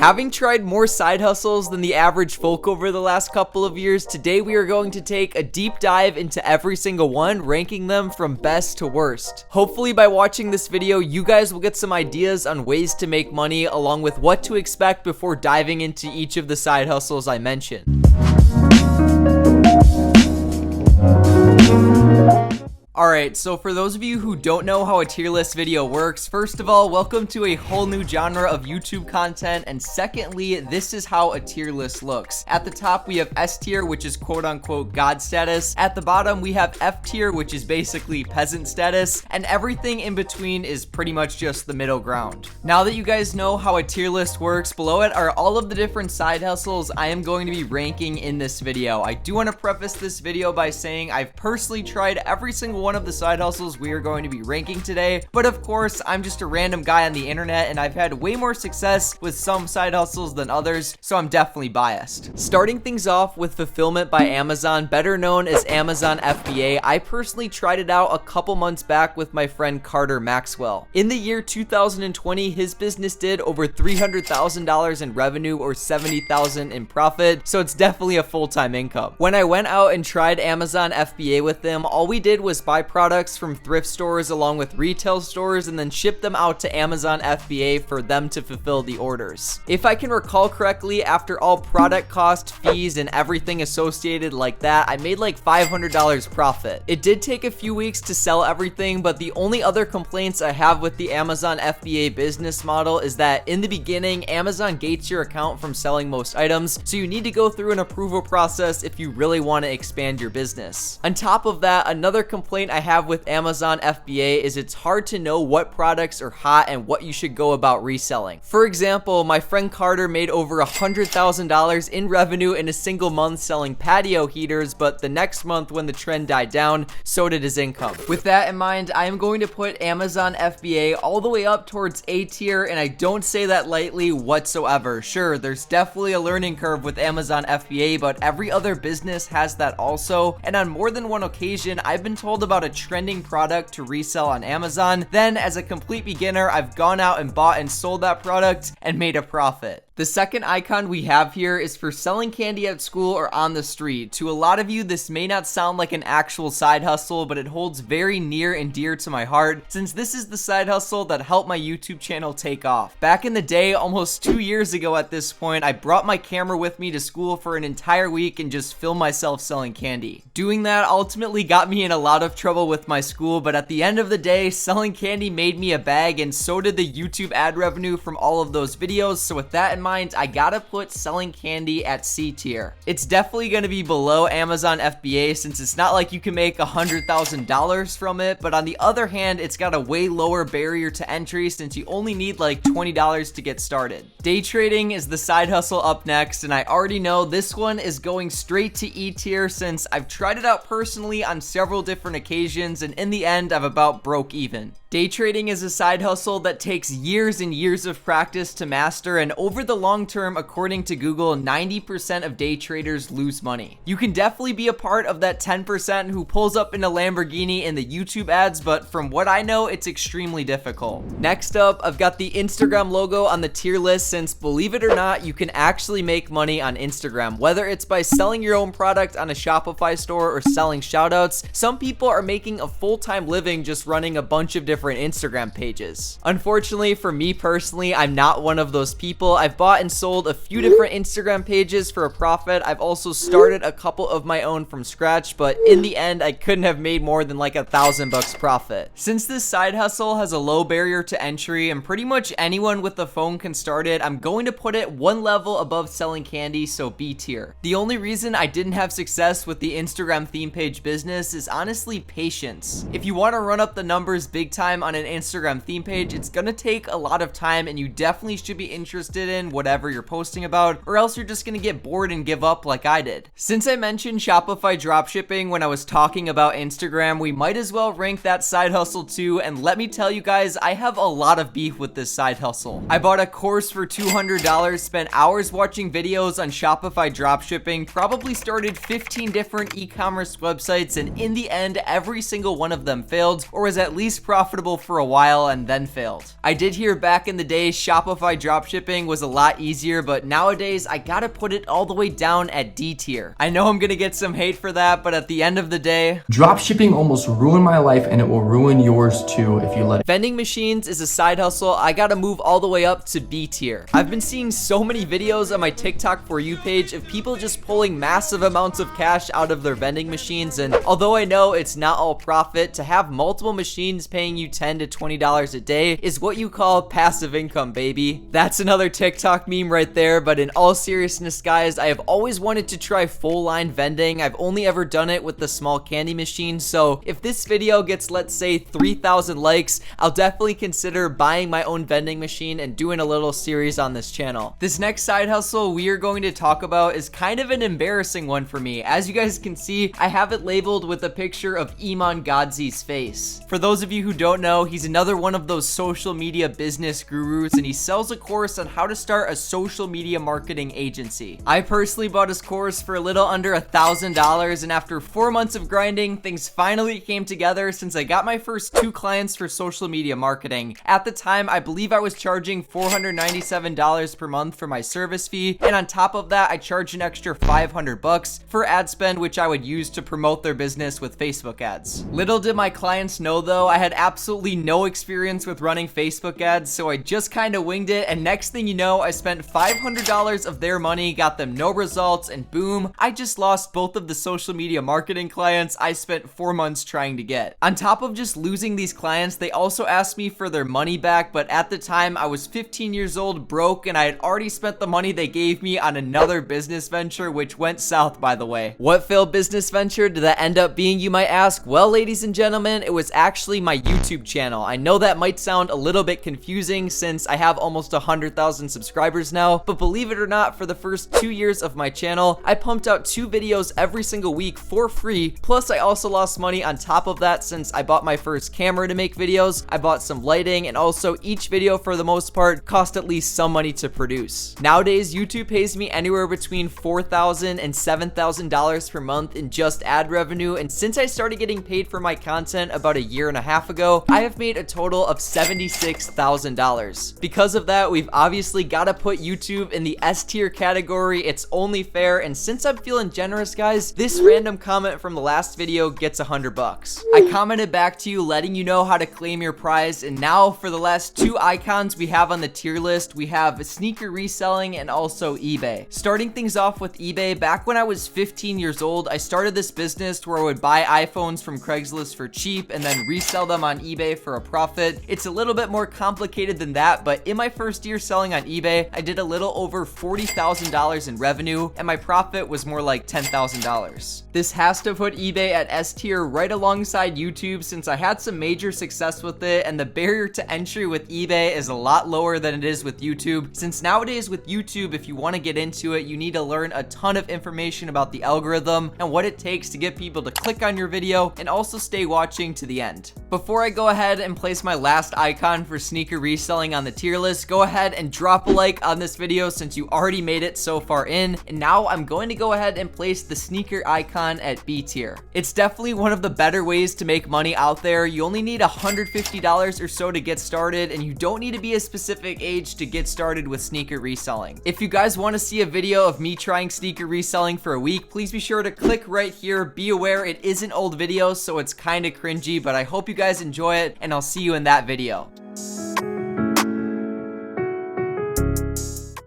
Having tried more side hustles than the average folk over the last couple of years, today we are going to take a deep dive into every single one, ranking them from best to worst. Hopefully by watching this video, you guys will get some ideas on ways to make money along with what to expect before diving into each of the side hustles I mentioned. Alright, so for those of you who don't know how a tier list video works, first of all, welcome to a whole new genre of YouTube content, and secondly, this is how a tier list looks. At the top, we have S tier, which is quote-unquote God status. At the bottom, we have F tier, which is basically peasant status, and everything in between is pretty much just the middle ground. Now that you guys know how a tier list works, below it are all of the different side hustles I am going to be ranking in this video. I do want to preface this video by saying I've personally tried every single one of the side hustles we are going to be ranking today, but of course I'm just a random guy on the internet and I've had way more success with some side hustles than others, so I'm definitely biased. Starting things off with fulfillment by Amazon, better known as Amazon FBA, I personally tried it out a couple months back with my friend Carter Maxwell. In the year 2020, his business did over $300,000 in revenue or $70,000 in profit, so it's definitely a full-time income. When I went out and tried Amazon FBA with them, all we did was buy products from thrift stores along with retail stores and then ship them out to Amazon FBA for them to fulfill the orders. If I can recall correctly, after all product cost, fees, and everything associated like that, I made like $500 profit. It did take a few weeks to sell everything, but the only other complaints I have with the Amazon FBA business model is that in the beginning, Amazon gates your account from selling most items, so you need to go through an approval process if you really want to expand your business. On top of that, another complaint I have with Amazon FBA is it's hard to know what products are hot and what you should go about reselling. For example, my friend Carter made over $100,000 in revenue in a single month selling patio heaters, but the next month when the trend died down, so did his income. With that in mind, I am going to put Amazon FBA all the way up towards A tier, and I don't say that lightly whatsoever. Sure, there's definitely a learning curve with Amazon FBA, but every other business has that also, and on more than one occasion, I've been told about a trending product to resell on Amazon. Then, as a complete beginner, I've gone out and bought and sold that product and made a profit. The second icon we have here is for selling candy at school or on the street. To a lot of you, this may not sound like an actual side hustle, but it holds very near and dear to my heart since this is the side hustle that helped my YouTube channel take off. Back in the day, almost 2 years ago at this point, I brought my camera with me to school for an entire week and just filmed myself selling candy. Doing that ultimately got me in a lot of trouble with my school, but at the end of the day, selling candy made me a bag, and so did the YouTube ad revenue from all of those videos. So with that in mind, I gotta put selling candy at C tier. It's definitely gonna be below Amazon FBA since it's not like you can make $100,000 from it, but on the other hand, it's got a way lower barrier to entry since you only need like $20 to get started. Day trading is the side hustle up next, and I already know this one is going straight to E tier since I've tried it out personally on several different occasions, and in the end, I've about broke even. Day trading is a side hustle that takes years and years of practice to master, and over the long term, according to Google, 90% of day traders lose money. You can definitely be a part of that 10% who pulls up in a Lamborghini in the YouTube ads, but from what I know, it's extremely difficult. Next up, I've got the Instagram logo on the tier list since, believe it or not, you can actually make money on Instagram. Whether it's by selling your own product on a Shopify store or selling shoutouts, some people are making a full-time living just running a bunch of different Instagram pages. Unfortunately, for me personally, I'm not one of those people. I've bought and sold a few different Instagram pages for a profit. I've also started a couple of my own from scratch, but in the end, I couldn't have made more than like $1,000 profit. Since this side hustle has a low barrier to entry and pretty much anyone with a phone can start it, I'm going to put it one level above selling candy, so B tier. The only reason I didn't have success with the Instagram theme page business is honestly patience. If you want to run up the numbers big time on an Instagram theme page, it's gonna take a lot of time, and you definitely should be interested in whatever you're posting about, or else you're just gonna get bored and give up like I did. Since I mentioned Shopify dropshipping when I was talking about Instagram, we might as well rank that side hustle too, and let me tell you guys, I have a lot of beef with this side hustle. I bought a course for $200, spent hours watching videos on Shopify dropshipping, probably started 15 different e-commerce websites, and in the end, every single one of them failed or was at least profitable for a while and then failed. I did hear back in the day Shopify dropshipping was a lot easier, but nowadays I gotta put it all the way down at D tier. I know I'm gonna get some hate for that, but at the end of the day, dropshipping almost ruined my life and it will ruin yours too if you let it. Vending machines is a side hustle I gotta move all the way up to B tier. I've been seeing so many videos on my TikTok For You page of people just pulling massive amounts of cash out of their vending machines, and although I know it's not all profit, to have multiple machines paying you $10 to $20 a day is what you call passive income, baby. That's another TikTok meme right there, but in all seriousness, guys, I have always wanted to try full line vending. I've only ever done it with the small candy machine, so if this video gets, let's say, 3,000 likes, I'll definitely consider buying my own vending machine and doing a little series on this channel. This next side hustle we are going to talk about is kind of an embarrassing one for me. As you guys can see, I have it labeled with a picture of Iman Godzi's face. For those of you who don't know, he's another one of those social media business gurus, and he sells a course on how to start a social media marketing agency. I personally bought his course for a little under $1,000, and after 4 months of grinding, things finally came together since I got my first 2 clients for social media marketing. At the time, I believe I was charging $497 per month for my service fee, and on top of that, I charged an extra $500 for ad spend, which I would use to promote their business with Facebook ads. Little did my clients know though, I had absolutely no experience with running Facebook ads, so I just kind of winged it, and next thing you know, I spent $500 of their money, got them no results, and boom, I just lost both of the social media marketing clients I spent 4 months trying to get. On top of just losing these clients, they also asked me for their money back, but at the time I was 15 years old, broke, and I had already spent the money they gave me on another business venture, which went south, by the way. What failed business venture did that end up being, you might ask? Well, ladies and gentlemen, it was actually my YouTube channel. I know that might sound a little bit confusing since I have almost 100,000 subscribers now, but believe it or not, for the first 2 years of my channel, I pumped out 2 videos every single week for free, plus I also lost money on top of that since I bought my first camera to make videos, I bought some lighting, and also each video for the most part cost at least some money to produce. Nowadays, YouTube pays me anywhere between $4,000 and $7,000 per month in just ad revenue, and since I started getting paid for my content about a year and a half ago, I have made a total of $76,000. Because of that, we've obviously got to put YouTube in the S tier category. It's only fair, and since I'm feeling generous, guys, this random comment from the last video gets $100. I commented back to you letting you know how to claim your prize, and now for the last 2 icons we have on the tier list, we have sneaker reselling and also eBay. Starting things off with eBay, back when I was 15 years old, I started this business where I would buy iPhones from Craigslist for cheap and then resell them on eBay for a profit. It's a little bit more complicated than that, but in my first year selling on eBay, I did a little over $40,000 in revenue, and my profit was more like $10,000. This has to put eBay at S tier right alongside YouTube since I had some major success with it, and the barrier to entry with eBay is a lot lower than it is with YouTube, since nowadays with YouTube, if you want to get into it, you need to learn a ton of information about the algorithm and what it takes to get people to click on your video and also stay watching to the end. Before I go ahead and place my last icon for sneaker reselling on the tier list, go ahead and drop a like on this video since you already made it so far in, and now I'm going to go ahead and place the sneaker icon at B tier. It's definitely one of the better ways to make money out there. You only need $150 or so to get started, and you don't need to be a specific age to get started with sneaker reselling. If you guys want to see a video of me trying sneaker reselling for a week, please be sure to click right here. Be aware it is an old video, so it's kind of cringy, but I hope you guys enjoy it, and I'll see you in that video.